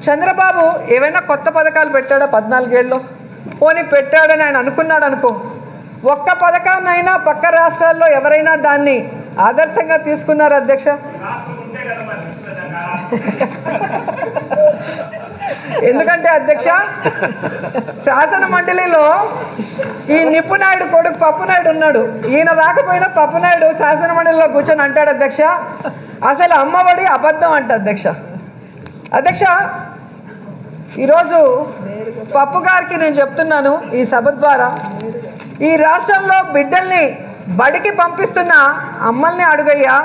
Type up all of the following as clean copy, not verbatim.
చంద్రబాబు ఏమైనా కొత్త పథకాలు పెట్టాడా 14 ఏళ్ళలో? పోనీ పెట్టాడని ఆయన అనుకున్నాడు అనుకో, ఒక్క పథకాన్నైనా పక్క రాష్ట్రాల్లో ఎవరైనా దాన్ని ఆదర్శంగా తీసుకున్నారు అధ్యక్ష? ఎందుకంటే అధ్యక్ష, శాసన మండలిలో ఈ నిప్పునాయుడు కొడుకు పప్పునాయుడు ఉన్నాడు. ఈయన రాకపోయినా పప్పునాయుడు శాసన మండలిలో కూర్చొని అంటాడు అధ్యక్ష, అసలు అమ్మఒడి అబద్ధం అంట అధ్యక్ష. అధ్యక్ష, ఈరోజు పప్పు గారికి నేను చెప్తున్నాను ఈ సభ ద్వారా, ఈ రాష్ట్రంలో బిడ్డల్ని బడికి పంపిస్తున్న అమ్మల్ని అడుగయ్యా,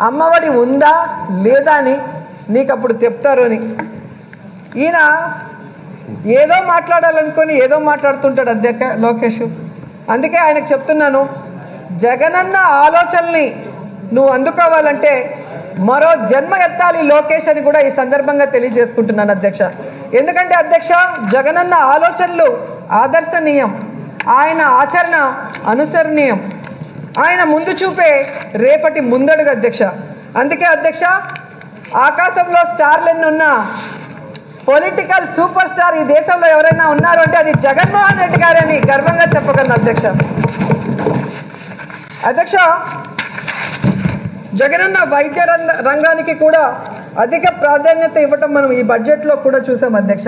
అమ్మఒడి ఉందా లేదా అని నీకు అప్పుడు చెప్తారు అని. ఈయన ఏదో మాట్లాడాలనుకొని ఏదో మాట్లాడుతుంటాడు అధ్యక్ష లోకేష్. అందుకే ఆయనకు చెప్తున్నాను, జగనన్న ఆలోచనల్ని నువ్వు అందుకోవాలంటే మరో జన్మ ఎత్తాలి లోకేష్ అని కూడా ఈ సందర్భంగా తెలియజేసుకుంటున్నాను అధ్యక్ష. ఎందుకంటే అధ్యక్ష, జగనన్న ఆలోచనలు ఆదర్శనీయం, ఆయన ఆచరణ అనుసరణీయం, ఆయన ముందు చూపే రేపటి ముందడుగు అధ్యక్ష. అందుకే అధ్యక్ష, ఆకాశంలో స్టార్లెన్ని ఉన్న పొలిటికల్ సూపర్ స్టార్ ఈ దేశంలో ఎవరైనా ఉన్నారు అంటే అది జగన్మోహన్ రెడ్డి గారని గర్వంగా చెప్పగలను అధ్యక్ష. అధ్యక్ష, జగనన్న వైద్య రంగానికి కూడా అధిక ప్రాధాన్యత ఇవ్వటం మనం ఈ బడ్జెట్లో కూడా చూసాం అధ్యక్ష.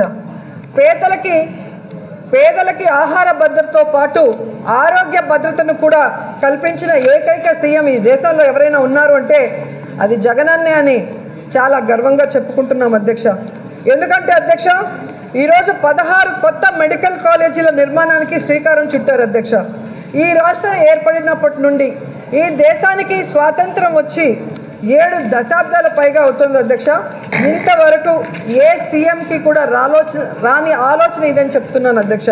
పేదలకి ఆహార భద్రతతో పాటు ఆరోగ్య భద్రతను కూడా కల్పించిన ఏకైక సీఎం ఈ దేశంలో ఎవరైనా ఉన్నారు అంటే అది జగనన్నే అని చాలా గర్వంగా చెప్పుకుంటున్నాం అధ్యక్ష. ఎందుకంటే అధ్యక్ష, ఈరోజు 16 కొత్త మెడికల్ కాలేజీల నిర్మాణానికి శ్రీకారం చుట్టారు అధ్యక్ష. ఈ రాష్ట్రం ఏర్పడినప్పటి నుండి ఈ దేశానికి స్వాతంత్రం వచ్చి 7 దశాబ్దాల పైగా అవుతుంది అధ్యక్ష. ఇంతవరకు ఏ సీఎంకి కూడా రాని ఆలోచన ఇదని చెప్తున్నాను అధ్యక్ష.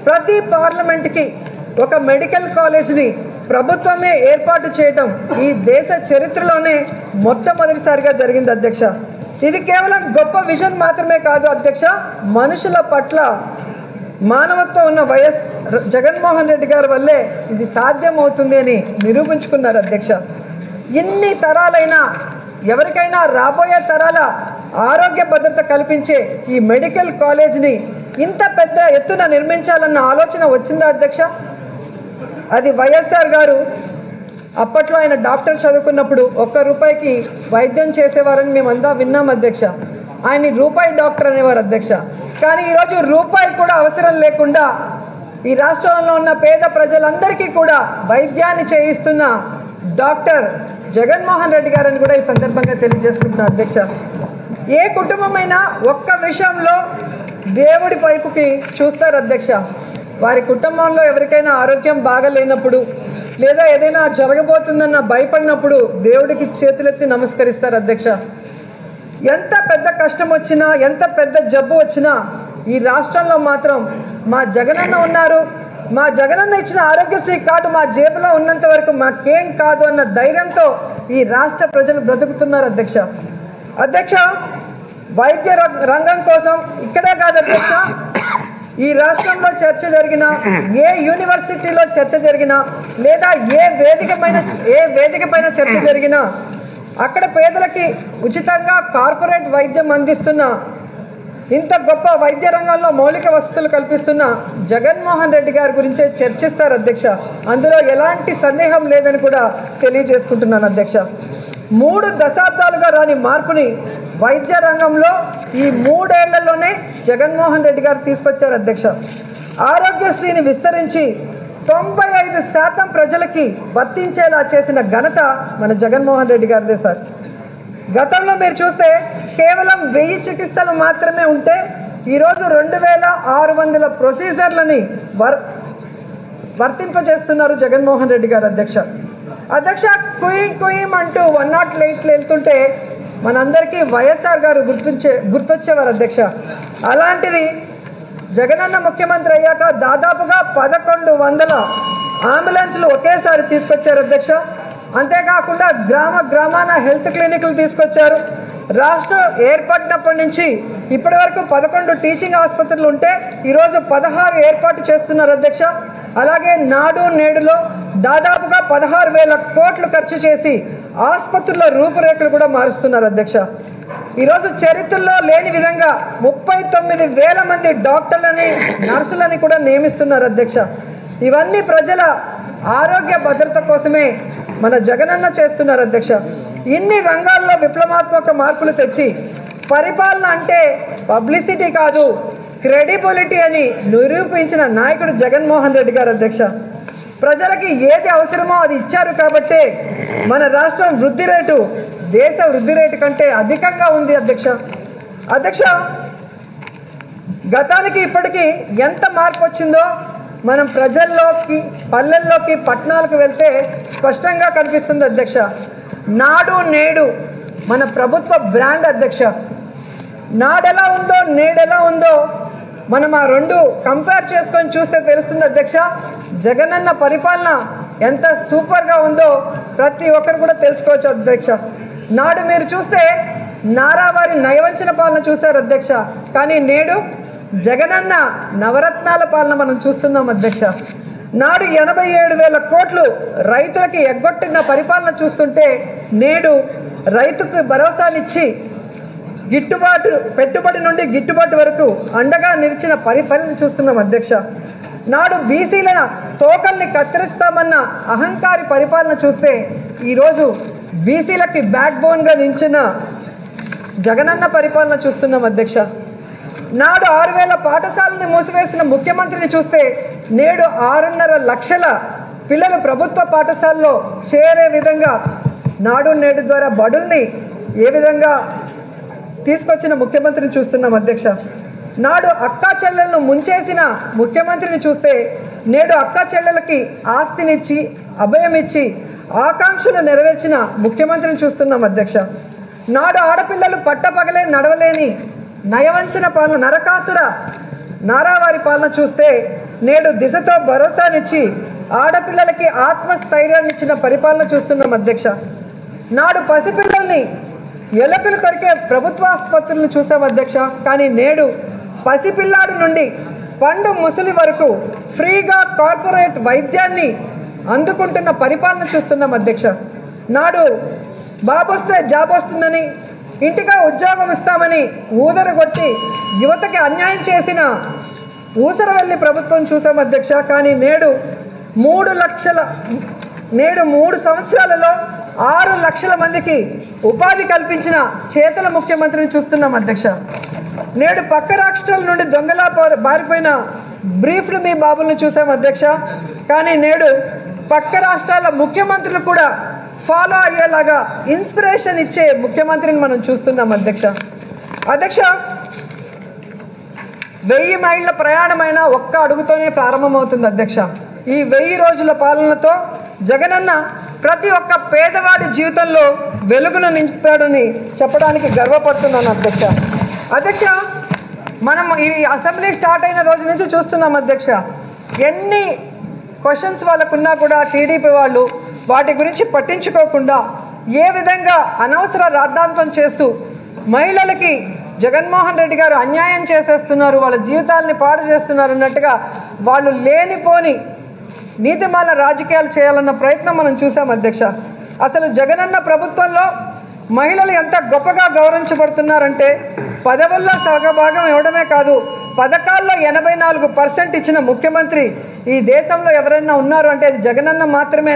ప్రతి పార్లమెంట్కి ఒక మెడికల్ కాలేజ్ని ప్రభుత్వమే ఏర్పాటు చేయడం ఈ దేశ చరిత్రలోనే మొట్టమొదటిసారిగా జరిగింది అధ్యక్ష. ఇది కేవలం గొప్ప విజన్ మాత్రమే కాదు అధ్యక్ష, మనుషుల పట్ల మానవత్వం ఉన్న వైఎస్ జగన్మోహన్ రెడ్డి గారి వల్లే ఇది సాధ్యమవుతుంది అని నిరూపించుకున్నారు అధ్యక్ష. ఎన్ని తరాలైనా ఎవరికైనా రాబోయే తరాల ఆరోగ్య భద్రత కల్పించే ఈ మెడికల్ కాలేజ్ని ఇంత పెద్ద ఎత్తున నిర్మించాలన్న ఆలోచన వచ్చిందా అధ్యక్ష? అది వైఎస్ఆర్ గారు అప్పట్లో ఆయన డాక్టర్ చదువుకున్నప్పుడు ₹1 వైద్యం చేసేవారని మేమంతా విన్నాం అధ్యక్ష. ఆయన్ని రూపాయి డాక్టర్ అనేవారు అధ్యక్ష. కానీ ఈరోజు రూపాయి కూడా అవసరం లేకుండా ఈ రాష్ట్రంలో ఉన్న పేద ప్రజలందరికీ కూడా వైద్యాన్ని చేయిస్తున్న డాక్టర్ జగన్మోహన్ రెడ్డి గారని కూడా ఈ సందర్భంగా తెలియజేసుకుంటున్నాను అధ్యక్ష. ఏ కుటుంబమైనా ఒక్క విషయంలో దేవుడి వైపుకి చూస్తారు అధ్యక్ష. వారి కుటుంబంలో ఎవరికైనా ఆరోగ్యం బాగలేనప్పుడు లేదా ఏదైనా జరగబోతుందన్న భయపడినప్పుడు దేవుడికి చేతులెత్తి నమస్కరిస్తారు అధ్యక్ష. ఎంత పెద్ద కష్టం వచ్చినా ఎంత పెద్ద జబ్బు వచ్చినా ఈ రాష్ట్రంలో మాత్రం మా జగనన్న ఉన్నారు, మా జగనన్న ఇచ్చిన ఆరోగ్యశ్రీ కార్డు మా జేబులో ఉన్నంత వరకు మాకేం కాదు అన్న ధైర్యంతో ఈ రాష్ట్ర ప్రజలు బ్రతుకుతున్నారు అధ్యక్ష. అధ్యక్ష, వైద్య రంగం కోసం ఇక్కడే కాదు అధ్యక్ష, ఈ రాష్ట్రంలో చర్చ జరిగినా, ఏ యూనివర్సిటీలో చర్చ జరిగినా లేదా ఏ వేదిక పైన చర్చ జరిగినా అక్కడ పేదలకి ఉచితంగా కార్పొరేట్ వైద్యం అందిస్తున్న, ఇంత గొప్ప వైద్య రంగంలో మౌలిక వసతులు కల్పిస్తున్న జగన్మోహన్ రెడ్డి గారి గురించే చర్చిస్తారు అధ్యక్ష. అందులో ఎలాంటి సందేహం లేదని కూడా తెలియజేసుకుంటున్నాను అధ్యక్ష. 3 దశాబ్దాలుగా రాని మార్పుని వైద్య రంగంలో ఈ 3 ఏళ్లలోనే జగన్మోహన్ రెడ్డి గారు తీసుకొచ్చారు అధ్యక్ష. ఆరోగ్యశ్రీని విస్తరించి 95% ప్రజలకి వర్తించేలా చేసిన ఘనత మన జగన్మోహన్ రెడ్డి గారిదే సార్. గతంలో మీరు చూస్తే కేవలం 1000 చికిత్సలు మాత్రమే ఉంటే ఈరోజు 2600 ప్రొసీజర్లని వర్తింపజేస్తున్నారు జగన్మోహన్ రెడ్డి గారు అధ్యక్ష. కుయ్యం అంటూ 108 వెళ్తుంటే మనందరికీ వైఎస్ఆర్ గారు గుర్తొచ్చేవారు అధ్యక్ష. అలాంటిది జగనన్న ముఖ్యమంత్రి అయ్యాక దాదాపుగా 1100 అంబులెన్స్లు ఒకేసారి తీసుకొచ్చారు అధ్యక్ష. అంతేకాకుండా గ్రామాన హెల్త్ క్లినిక్లు తీసుకొచ్చారు. రాష్ట్రం ఏర్పడినప్పటి నుంచి ఇప్పటి వరకు 11 టీచింగ్ ఆసుపత్రులు ఉంటే ఈరోజు 16 ఏర్పాటు చేస్తున్నారు అధ్యక్ష. అలాగే నాడు నేడులో దాదాపుగా 16,000 కోట్లు ఖర్చు చేసి ఆసుపత్రుల రూపురేఖలు కూడా మారుస్తున్నారు అధ్యక్ష. ఈరోజు చరిత్రలో లేని విధంగా 39,000 మంది డాక్టర్లని నర్సులని కూడా నియమిస్తున్నారు అధ్యక్ష. ఇవన్నీ ప్రజల ఆరోగ్య భద్రత కోసమే మన జగనన్న చేస్తున్నారు అధ్యక్ష. ఇన్ని రంగాల్లో విప్లవాత్మక మార్పులు తెచ్చి పరిపాలన అంటే పబ్లిసిటీ కాదు క్రెడిబిలిటీ అని నిరూపించిన నాయకుడు జగన్మోహన్ రెడ్డి గారు అధ్యక్ష. ప్రజలకి ఏది అవసరమో అది ఇచ్చారు కాబట్టే మన రాష్ట్రం వృద్ధి రేటు దేశ వృద్ధి రేటు కంటే అధికంగా ఉంది అధ్యక్ష. గతానికి ఇప్పటికీ ఎంత మార్పు వచ్చిందో మనం ప్రజల్లోకి పల్లెల్లోకి పట్టణాలకు వెళ్తే స్పష్టంగా కనిపిస్తుంది అధ్యక్ష. నాడు నేడు మన ప్రభుత్వ బ్రాండ్ అధ్యక్ష. నాడెలా ఉందో నేడెలా ఉందో మనం ఆ రెండు కంపేర్ చేసుకొని చూస్తే తెలుస్తుంది అధ్యక్ష. జగనన్న పరిపాలన ఎంత సూపర్గా ఉందో ప్రతి ఒక్కరు కూడా తెలుసుకోవచ్చు అధ్యక్ష. నాడు మీరు చూస్తే నారావారి నయవంచన పాలన చూశారు అధ్యక్ష. కానీ నేడు జగనన్న నవరత్నాల పాలన మనం చూస్తున్నాం అధ్యక్ష. నాడు 87,000 కోట్లు రైతులకి ఎగ్గొట్టిన పరిపాలన చూస్తుంటే నేడు రైతుకు భరోసానిచ్చి గిట్టుబాటు పెట్టుబడి నుండి గిట్టుబాటు వరకు అండగా నిలిచిన పరిపాలన చూస్తున్నాం అధ్యక్ష. నాడు బీసీల తోకల్ని కత్తిరిస్తామన్న అహంకారి పరిపాలన చూస్తే ఈరోజు బీసీలకి బ్యాక్ బోన్గా నిలిచిన జగనన్న పరిపాలన చూస్తున్నాం అధ్యక్ష. నాడు 6,000 పాఠశాలని మూసివేసిన ముఖ్యమంత్రిని చూస్తే నేడు 6.5 లక్షల పిల్లలు ప్రభుత్వ పాఠశాలలో చేరే విధంగా నాడు నేడు ద్వారా బడుల్ని ఏ విధంగా తీసుకొచ్చిన ముఖ్యమంత్రిని చూస్తున్నాం అధ్యక్ష. నాడు అక్కా చెల్లెలను ముంచేసిన ముఖ్యమంత్రిని చూస్తే నేడు అక్కా చెల్లెలకి ఆస్తినిచ్చి అభయమిచ్చి ఆకాంక్షలు నెరవేర్చిన ముఖ్యమంత్రిని చూస్తున్నాం అధ్యక్ష. నాడు ఆడపిల్లలు పట్టపగలే నడవలేని నయవంచన పాలన నరకాసుర నారావారి పాలన చూస్తే నేడు దిశతో భరోసానిచ్చి ఆడపిల్లలకి ఆత్మస్థైర్యాన్ని ఇచ్చిన పరిపాలన చూస్తున్నాం అధ్యక్ష. నాడు పసిపిల్లల్ని ఎలకలు కొరికే ప్రభుత్వ ఆసుపత్రులను చూసాం అధ్యక్ష. కానీ నేడు పసిపిల్లాడి నుండి పండు ముసలి వరకు ఫ్రీగా కార్పొరేట్ వైద్యాన్ని అందుకుంటున్న పరిపాలన చూస్తున్నాం అధ్యక్ష. నాడు బాబు వస్తే జాబ్ వస్తుందని ఇంటిగా ఉద్యోగం ఇస్తామని ఊదరగొట్టి యువతకి అన్యాయం చేసిన ఊసరవెల్లి ప్రభుత్వం చూసాం అధ్యక్ష. కానీ నేడు 3 సంవత్సరాలలో 6 లక్షల మందికి ఉపాధి కల్పించిన చేతల ముఖ్యమంత్రిని చూస్తున్నాం అధ్యక్ష. నేడు పక్క రాష్ట్రాల నుండి దొంగలా బారిపోయిన బ్రీఫ్లు మీ బాబుల్ని చూసాం అధ్యక్ష. కానీ నేడు పక్క రాష్ట్రాల ముఖ్యమంత్రులు కూడా ఫాలో అయ్యేలాగా ఇన్స్పిరేషన్ ఇచ్చే ముఖ్యమంత్రిని మనం చూస్తున్నాం అధ్యక్ష. 1000 మైళ్ళ ప్రయాణమైన ఒక్క అడుగుతోనే ప్రారంభమవుతుంది అధ్యక్ష. ఈ 1000 రోజుల పాలనతో జగనన్న ప్రతి ఒక్క పేదవాడి జీవితంలో వెలుగును నింపాడని చెప్పడానికి గర్వపడుతున్నాను అధ్యక్ష. మనం ఈ అసెంబ్లీ స్టార్ట్ అయిన రోజు నుంచి చూస్తున్నాం అధ్యక్ష. ఎన్ని క్వశ్చన్స్ వాళ్ళకున్నా కూడా టీడీపీ వాళ్ళు వాటి గురించి పట్టించుకోకుండా ఏ విధంగా అనవసర రాద్ధాంతం చేస్తూ మహిళలకి జగన్మోహన్ రెడ్డి గారు అన్యాయం చేసేస్తున్నారు, వాళ్ళ జీవితాలని పాడు చేస్తున్నారు అన్నట్టుగా వాళ్ళు లేనిపోని నీతిమాల రాజకీయాలు చేయాలన్న ప్రయత్నం మనం చూసాం అధ్యక్ష. అసలు జగనన్న ప్రభుత్వంలో మహిళలు ఎంత గొప్పగా గౌరవించబడుతున్నారంటే పదవుల్లో సగభాగం ఇవ్వడమే కాదు, పథకాల్లో 84% ఇచ్చిన ముఖ్యమంత్రి ఈ దేశంలో ఎవరైనా ఉన్నారు అంటే అది జగనన్న మాత్రమే.